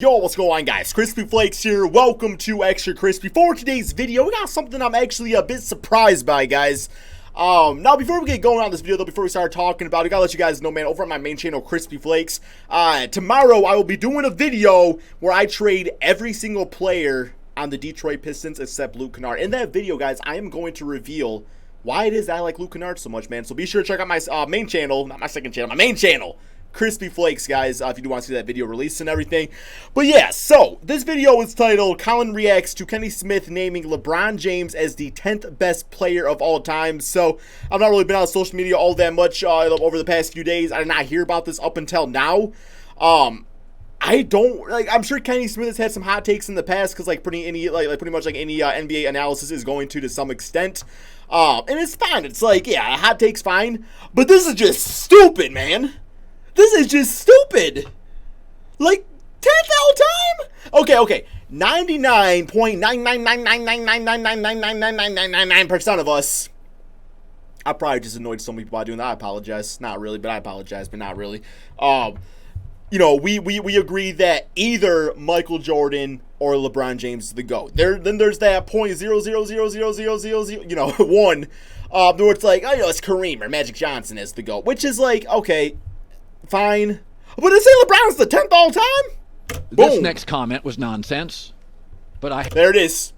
Yo, what's going on, guys? Crispy Flakes here. Welcome to Extra Crispy. For today's video, we got something I'm actually a bit surprised by, guys. Now, before we get going on this video, though, before we start talking about it, I gotta let you guys know, man, over on my main channel, Crispy Flakes, tomorrow I will be doing a video where I trade every single player on the Detroit Pistons except Luke Kennard. In that video, guys, I am going to reveal why it is that I like Luke Kennard so much, man. So be sure to check out my main channel, not my second channel, my main channel, Crispy Flakes, guys, if you do want to see that video released and everything. But yeah, so this video is titled Colin reacts to Kenny Smith naming LeBron James as the 10th best player of all time. So I've not really been on social media all that much over the past few days. I did not hear about this up until now. I don't like. I'm sure Kenny Smith has had some hot takes in the past because pretty much any NBA analysis is going to some extent. And it's fine. It's like, yeah, hot take's fine, but this is just stupid, man. This is just stupid. Like, 10th all time? Okay. 99.9999999999999% of us. I probably just annoyed so many people by doing that. I apologize. Not really, but I apologize, but not really. You know, we agree that either Michael Jordan or LeBron James is the GOAT. Then there's that .0000000, you know, one. Where it's like, oh, you know, it's Kareem or Magic Johnson as the GOAT, which is like, okay, fine. But they say LeBron's the 10th all time? Boom. This next comment was nonsense, but there it is.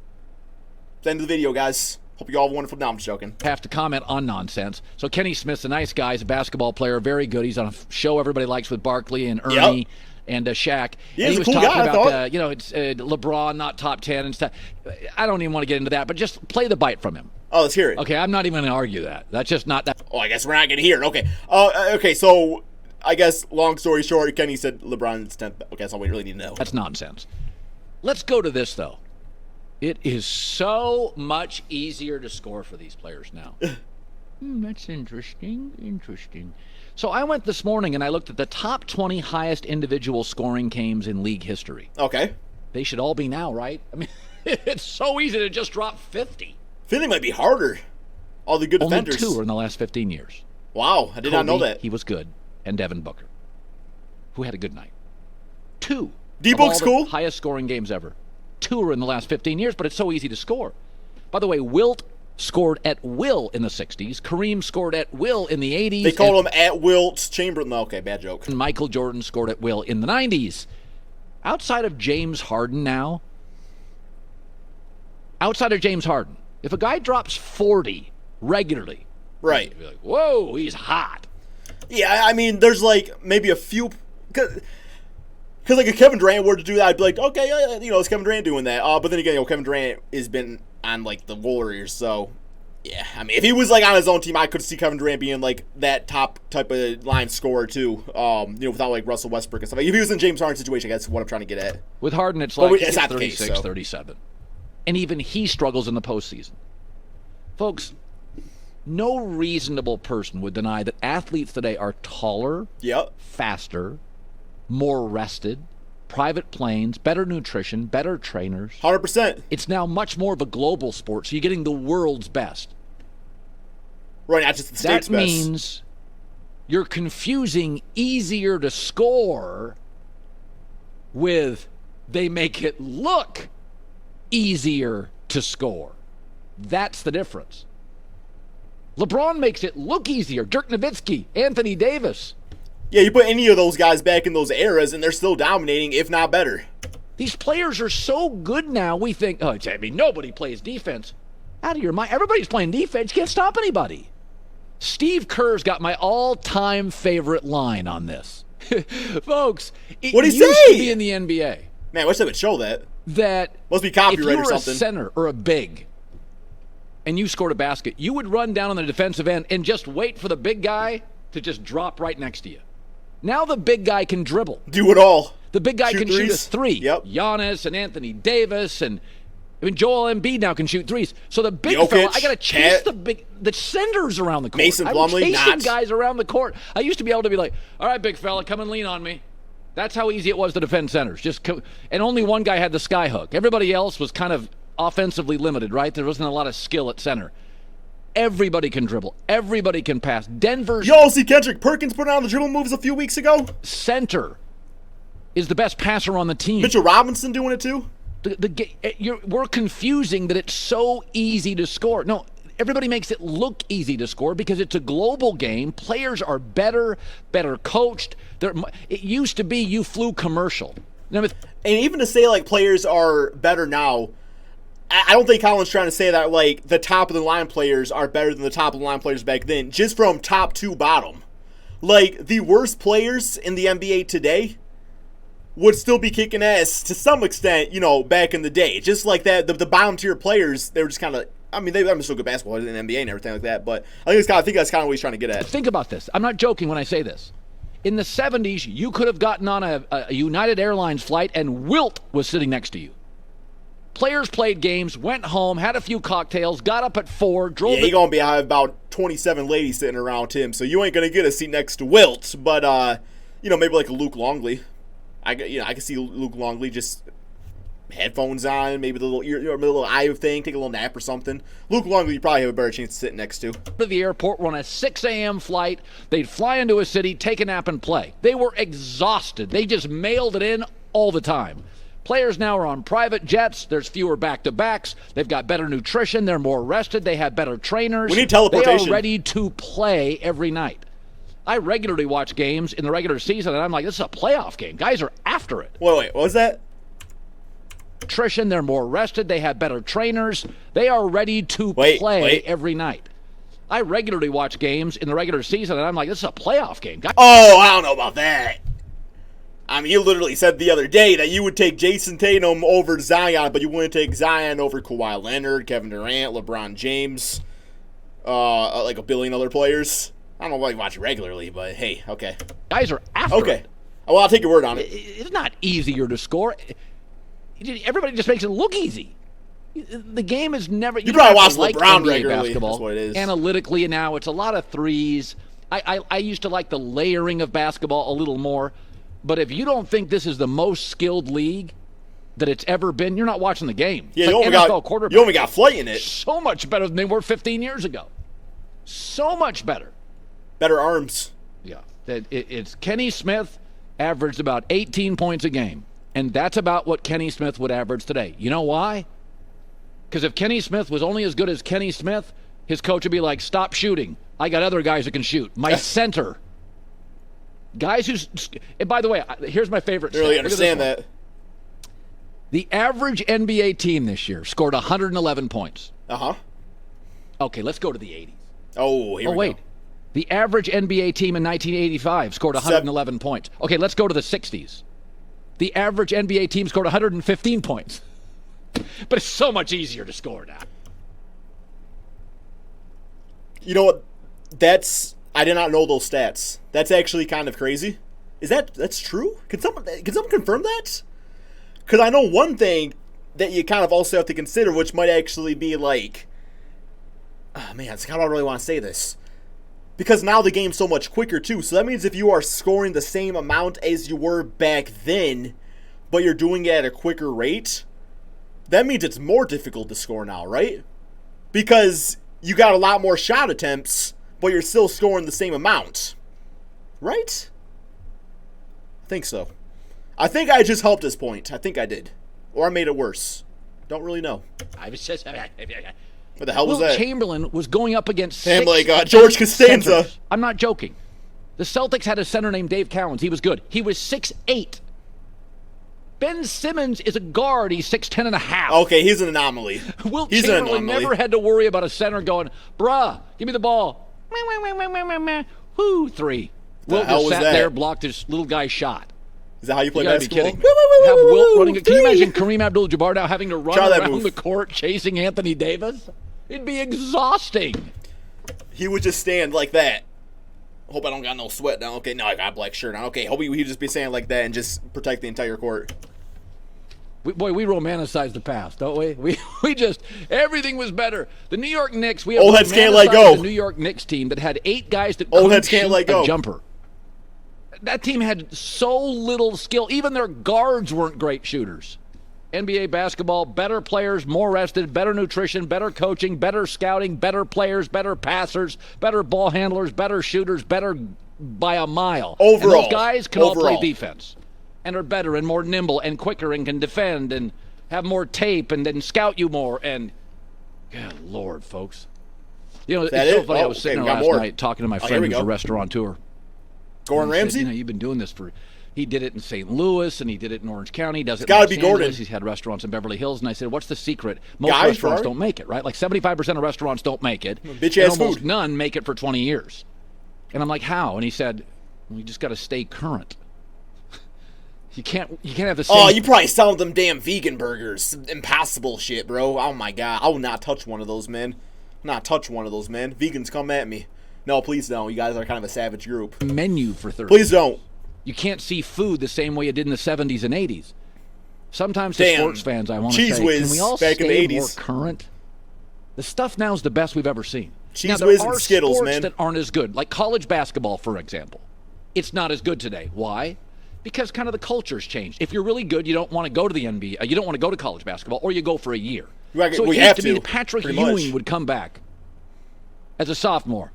It's the end of the video, guys. Hope you all have a wonderful. No, I'm just joking. Have to comment on nonsense. So Kenny Smith's a nice guy. He's a basketball player, very good. He's on a show everybody likes with Barkley and Ernie and Shaq. Yeah, and he's he a was cool talking guy, about, you know, it's LeBron not top 10 and stuff. I don't even want to get into that, but just play the bite from him. Oh, let's hear it. Okay, I'm not even going to argue that. That's just not that. Oh, I guess we're not going to hear it. Okay. Okay, so I guess long story short, Kenny said LeBron's 10th. Okay, that's all we really need to know. That's nonsense. Let's go to this, though. It is so much easier to score for these players now. That's interesting. So I went this morning and I looked at the top 20 highest individual scoring games in league history. Okay. They should all be now, right? I mean, it's so easy to just drop 50. 50 might be harder. All the good defenders. Only 2 are in the last 15 years. Wow, I did not know that. He was good. And Devin Booker, who had a good night. 2. D-Book's cool. Highest scoring games ever. 2 are in the last 15 years, but it's so easy to score. By the way, Wilt scored at will in the 60s. Kareem scored at will in the 80s. They called him at Wilt Chamberlain. Okay, bad joke. And Michael Jordan scored at will in the 90s. Outside of James Harden now, if a guy drops 40 regularly, right, you'd be like, whoa, he's hot. Yeah, I mean, there's like maybe a few, because like if Kevin Durant were to do that, I'd be like, okay, you know, it's Kevin Durant doing that. But then again, you know, Kevin Durant has been on like the Warriors, so yeah. I mean, if he was like on his own team, I could see Kevin Durant being like that top type of line scorer too. You know, without like Russell Westbrook and stuff. Like, if he was in James Harden's situation, that's what I'm trying to get at. With Harden, it's like it's not 36, the case, so. 37, and even he struggles in the postseason, folks. No reasonable person would deny that athletes today are taller, faster, more rested, private planes, better nutrition, better trainers. 100%. It's now much more of a global sport, so you're getting the world's best. Right, not just the state's best. That means you're confusing easier to score with they make it look easier to score. That's the difference. LeBron makes it look easier. Dirk Nowitzki, Anthony Davis. Yeah, you put any of those guys back in those eras, and they're still dominating, if not better. These players are so good now, we think, oh, I mean, nobody plays defense. Out of your mind. Everybody's playing defense. You can't stop anybody. Steve Kerr's got my all-time favorite line on this. Folks, it What'd he used say? to be in the NBA. Man, I wish they would show that. That must be copyright or something. If you were a center or a big, and you scored a basket, you would run down on the defensive end and just wait for the big guy to just drop right next to you. Now the big guy can dribble. Do it all. The big guy shoot can threes. shoot a 3. Yep. Giannis and Anthony Davis and I mean Joel Embiid now can shoot 3s. So the big Jokic, fella, I got to chase Cat, the senders around the court. Mason Plumlee, I'm chasing not. guys around the court. I used to be able to be like, all right, big fella, come and lean on me. That's how easy it was to defend centers. And only one guy had the sky hook. Everybody else was kind of offensively limited, right? There wasn't a lot of skill at center. Everybody can dribble. Everybody can pass. Denver's Yo, see Kendrick Perkins put on the dribble moves a few weeks ago? center is the best passer on the team. Mitchell Robinson doing it too? We're confusing that it's so easy to score. No, everybody makes it look easy to score because it's a global game. Players are better coached. It used to be you flew commercial. And even to say, like, players are better now, I don't think Colin's trying to say that, like, the top-of-the-line players are better than the top-of-the-line players back then, just from top to bottom. Like, the worst players in the NBA today would still be kicking ass to some extent, you know, back in the day. Just like that, the bottom-tier players, they were just kind of, I mean, they're still good basketball in the NBA and everything like that, but I think that's kind of what he's trying to get at. Think about this. I'm not joking when I say this. In the 70s, you could have gotten on a United Airlines flight and Wilt was sitting next to you. Players played games, went home, had a few cocktails, got up at 4, drove. Yeah, he's going to be about 27 ladies sitting around him, so you ain't going to get a seat next to Wilt. But, you know, maybe like a Luke Longley. I can see Luke Longley just headphones on, maybe the little eye thing, take a little nap or something. Luke Longley, you probably have a better chance to sit next to. To the airport, we're on a 6 a.m. flight. They'd fly into a city, take a nap, and play. They were exhausted. They just mailed it in all the time. Players now are on private jets. There's fewer back-to-backs. They've got better nutrition. They're more rested. They have better trainers. We need teleportation. They are ready to play every night. I regularly watch games in the regular season, and I'm like, this is a playoff game. Guys are after it. Wait, what was that? Nutrition, they're more rested. They have better trainers. They are ready to play every night. I regularly watch games in the regular season, and I'm like, this is a playoff game. Oh, I don't know about that. I mean, you literally said the other day that you would take Jason Tatum over Zion, but you wouldn't take Zion over Kawhi Leonard, Kevin Durant, LeBron James, like a billion other players. I don't know why you watch it regularly, but hey, okay. Guys are after it. Well, I'll take your word on it. It's not easier to score. Everybody just makes it look easy. The game is never. You probably watch like LeBron NBA regularly. Basketball. That's what it is. Analytically, now it's a lot of threes. I used to like the layering of basketball a little more. But if you don't think this is the most skilled league that it's ever been, you're not watching the game. Yeah, it's you, like only NFL quarterback. You only got flight in it. So much better than they were 15 years ago. So much better. Better arms. Yeah. It's Kenny Smith averaged about 18 points a game. And that's about what Kenny Smith would average today. You know why? Because if Kenny Smith was only as good as Kenny Smith, his coach would be like, stop shooting. I got other guys who can shoot. My center. Guys who's, and by the way, here's my favorite stat. Really understand that. The average NBA team this year scored 111 points. Uh-huh. Okay, let's go to the 80s. Oh, here we wait. go. The average NBA team in 1985 scored 111 points. Okay, let's go to the 60s. The average NBA team scored 115 points. But it's so much easier to score now. You know what? I did not know those stats. That's actually kind of crazy. That's true? Can someone confirm that? Because I know one thing that you kind of also have to consider, which might actually be like, oh man, it's kind of I really want to say this. Because now the game's so much quicker too. So that means if you are scoring the same amount as you were back then, but you're doing it at a quicker rate, that means it's more difficult to score now, right? Because you got a lot more shot attempts, but you're still scoring the same amount. Right? I think so. I think I just helped his point. I think I did. Or I made it worse. Don't really know. I was just... What the hell was that? Chamberlain was going up against Damn, like George Costanza. Centers. I'm not joking. The Celtics had a center named Dave Cowens. He was good. He was 6'8". Ben Simmons is a guard. He's 6'10 and a half. Okay, he's an anomaly. Wilt Chamberlain never had to worry about a center going, bruh, give me the ball. Whoo, 3. Wilt just sat there, blocked his little guy's shot. Is that how you play basketball? basketball? Have Wilt running. Can you imagine Kareem Abdul-Jabbar now having to run around the court chasing Anthony Davis? It'd be exhausting. He would just stand like that. Hope I don't got no sweat now. Okay, no, I got a black shirt on. Okay, hope he'd just be standing like that and just protect the entire court. We romanticize the past, don't we? We just, everything was better. The New York Knicks, we have old heads can't let go. The New York Knicks team that had 8 guys that old couldn't heads can't shoot let go. A jumper. That team had so little skill. Even their guards weren't great shooters. NBA basketball, better players, more rested, better nutrition, better coaching, better scouting, better players, better passers, better ball handlers, better shooters, better by a mile. Overall. And those guys can all play defense. and are better and more nimble and quicker and can defend and have more tape and then scout you more. And good Lord, folks. You know, it's so funny. I was sitting there last night talking to my friend who's a restaurateur. Gordon Ramsay? Said, you know, you've been doing this for... He did it in St. Louis, and he did it in Orange County. He does it in Los Angeles. He's had restaurants in Beverly Hills. And I said, what's the secret? Most restaurants don't make it, right? Like 75% of restaurants don't make it. Bitch-ass and almost food. None make it for 20 years. And I'm like, how? And he said, we just got to stay current. You can't have the same... Oh, you probably selling them damn vegan burgers. Impossible shit, bro. Oh, my God. I will not touch one of those, man. Not touch one of those, man. Vegans, come at me. No, please don't. You guys are kind of a savage group. Menu for 30. Please don't. You can't see food the same way you did in the 70s and 80s. Sometimes to sports fans, I want to say, can we all stay more current? The stuff now is the best we've ever seen. Cheese Whiz and Skittles, sports man. that aren't as good, like college basketball, for example. It's not as good today. Why? Because kind of the culture's changed. If you're really good, you don't want to go to the NBA. You don't want to go to college basketball, or you go for a year. So it used to be that Patrick Ewing would come back as a sophomore.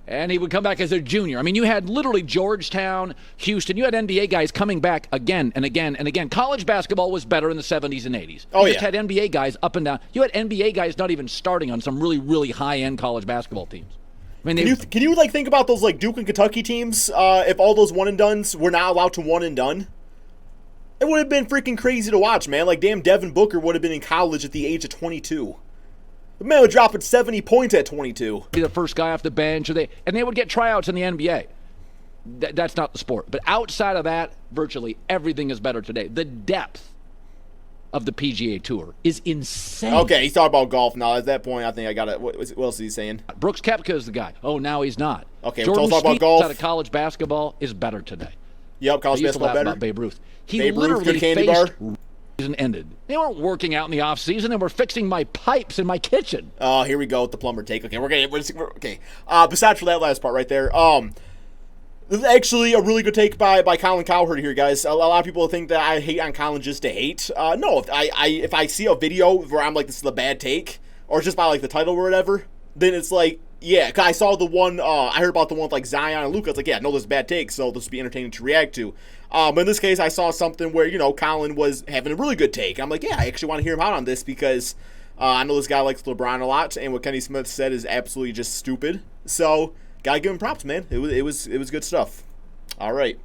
And he would come back as a junior. I mean, you had literally Georgetown, Houston. You had NBA guys coming back again and again and again. College basketball was better in the 70s and 80s. You just had NBA guys up and down. You had NBA guys not even starting on some really, really high-end college basketball teams. I mean, can you like think about those like Duke and Kentucky teams? If all those one-and-dones were not allowed to one-and-done, it would have been freaking crazy to watch, man. Like, damn, Devin Booker would have been in college at the age of 22. The man was dropping 70 points at 22. Be the first guy off the bench, and they would get tryouts in the NBA. That's not the sport. But outside of that, virtually everything is better today. The depth of the PGA Tour is insane. Okay, he's talking about golf now. At that point, I think I got it. What else is he saying? Brooks Koepka is the guy. Oh, now he's not. Okay, Jordan we're talking about golf. Out of college basketball is better today. Yep, college basketball better. About Babe Ruth. He Babe literally Ruth, candy faced bar. Season ended. They weren't working out in the off season. They were fixing my pipes in my kitchen. Oh, here we go with the plumber take. Okay, okay. Besides for that last part right there, this is actually a really good take by Colin Cowherd here, guys. A lot of people think that I hate on Colin just to hate. No, if I see a video where I'm like, this is a bad take, or just by like the title or whatever, then it's like, yeah, cause I saw the one, I heard about the one with like Zion and Luka. It's like, yeah, no, this is a bad take, so this will be entertaining to react to. But in this case, I saw something where, you know, Colin was having a really good take. I'm like, yeah, I actually want to hear him out on this because I know this guy likes LeBron a lot, and what Kenny Smith said is absolutely just stupid. So, gotta give him props, man. It was good stuff. All right.